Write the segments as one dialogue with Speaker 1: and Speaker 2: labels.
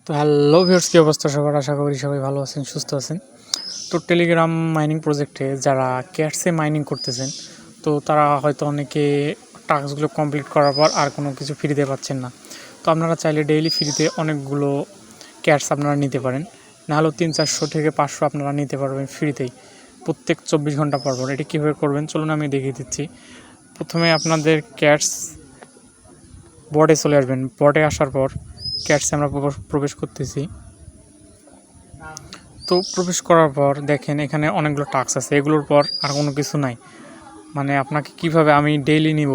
Speaker 1: তো hello viewers, কী অবস্থা সবার? আশা করি সবাই ভালো আছেন, সুস্থ আছেন। তো টেলিগ্রাম মাইনিং প্রজেক্টে যারা ক্যাটসে মাইনিং করতেছেন, তো তারা হয়তো অনেকে টাস্কগুলো কমপ্লিট করার পর আর কোনো কিছু ফ্রিতে পাচ্ছেন না। তো আপনারা চাইলে ডেইলি ফ্রিতে অনেকগুলো ক্যাটস আপনারা নিতে পারেন, নাহলেও 300-400 থেকে 500 আপনারা নিতে পারবেন ফ্রিতেই প্রত্যেক 24 ঘন্টা পর পর। এটি কীভাবে করবেন চলুন আমি দেখিয়ে দিচ্ছি। প্রথমে আপনাদের ক্যাটস বটে চলে আসবেন। বটে আসার পর ক্যাটসে আমরা প্রবেশ করতেছি। তো প্রবেশ করার পর দেখেন এখানে অনেকগুলো টাস্ক আছে, এগুলোর পর আর কোনো কিছু নাই। মানে আপনাকে কিভাবে আমি ডেইলি নিব,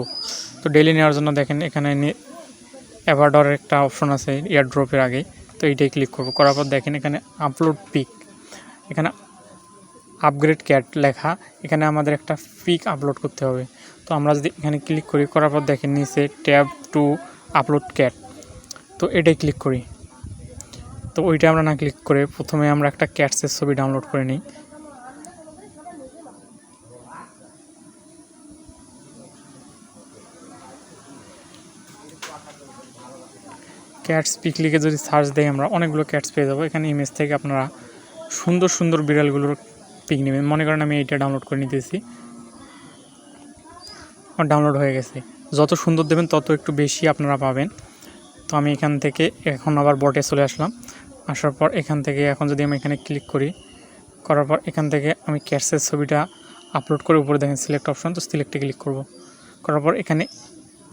Speaker 1: তো ডেইলি নেওয়ার জন্য দেখেন এখানে অ্যাভাডরের একটা অপশন আছে এয়ারড্রপের আগে, তো এইটাই ক্লিক করব। করার পর দেখেন এখানে আপলোড পিক, এখানে আপগ্রেড ক্যাট লেখা, এখানে আমাদের একটা পিক আপলোড করতে হবে। তো আমরা যদি এখানে ক্লিক করি, করার পর দেখেন নিচে ট্যাব টু আপলোড ক্যাট, তো এটাই ক্লিক করি। তো ওইটা আমরা না ক্লিক করে প্রথমে আমরা একটা ক্যাটসের ছবি ডাউনলোড করে নিই। ক্যাটস পিক লিখে যদি সার্চ দেই আমরা অনেকগুলো ক্যাটস পেয়ে যাবো। এখানে ইমেজ থেকে আপনারা সুন্দর সুন্দর বিড়ালগুলোর পিক নেবেন। মনে করেন আমি এইটা ডাউনলোড করে নিতেছি, আমার ডাউনলোড হয়ে গেছে। যত সুন্দর দেবেন তত একটু বেশি আপনারা পাবেন। তো আমি এখান থেকে এখন আবার বটে চলে আসলাম। আসার পর এখান থেকে এখন যদি আমি এখানে ক্লিক করি, করার পর এখান থেকে আমি ক্যাটসের ছবিটা আপলোড করে উপরে দেখেন সিলেক্ট অপশন, তো সিলেক্টে ক্লিক করব। করার পর এখানে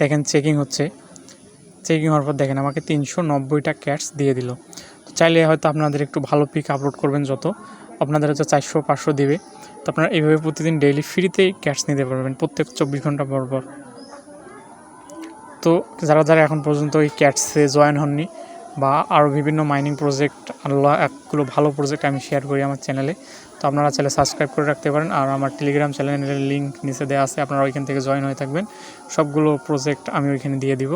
Speaker 1: দেখেন চেকিং হচ্ছে। চেকিং হওয়ার পর দেখেন আমাকে 390টা ক্যাটস দিয়ে দিল। তো চাইলে হয়তো আপনাদের একটু ভালো পিক আপলোড করবেন, যত আপনাদের হয়তো 400-500 দিবে। তো আপনারা এইভাবে প্রতিদিন ডেইলি ফ্রিতেই ক্যাটস নিতে পারবেন প্রত্যেক 24 ঘন্টা পর পর। তো যারা যারা এখন পর্যন্ত এই ক্যাটসে জয়েন হননি বা আরও বিভিন্ন মাইনিং প্রজেক্ট একগুলো ভালো প্রজেক্ট আমি শেয়ার করি আমার চ্যানেলে, তো আপনারা চাইলে সাবস্ক্রাইব করে রাখতে পারেন। আর আমার টেলিগ্রাম চ্যানেলের লিঙ্ক নিচে দেওয়া আছে, আপনারা ওইখান থেকে জয়েন হয়ে থাকবেন। সবগুলো প্রজেক্ট আমি ওইখানে দিয়ে দিব।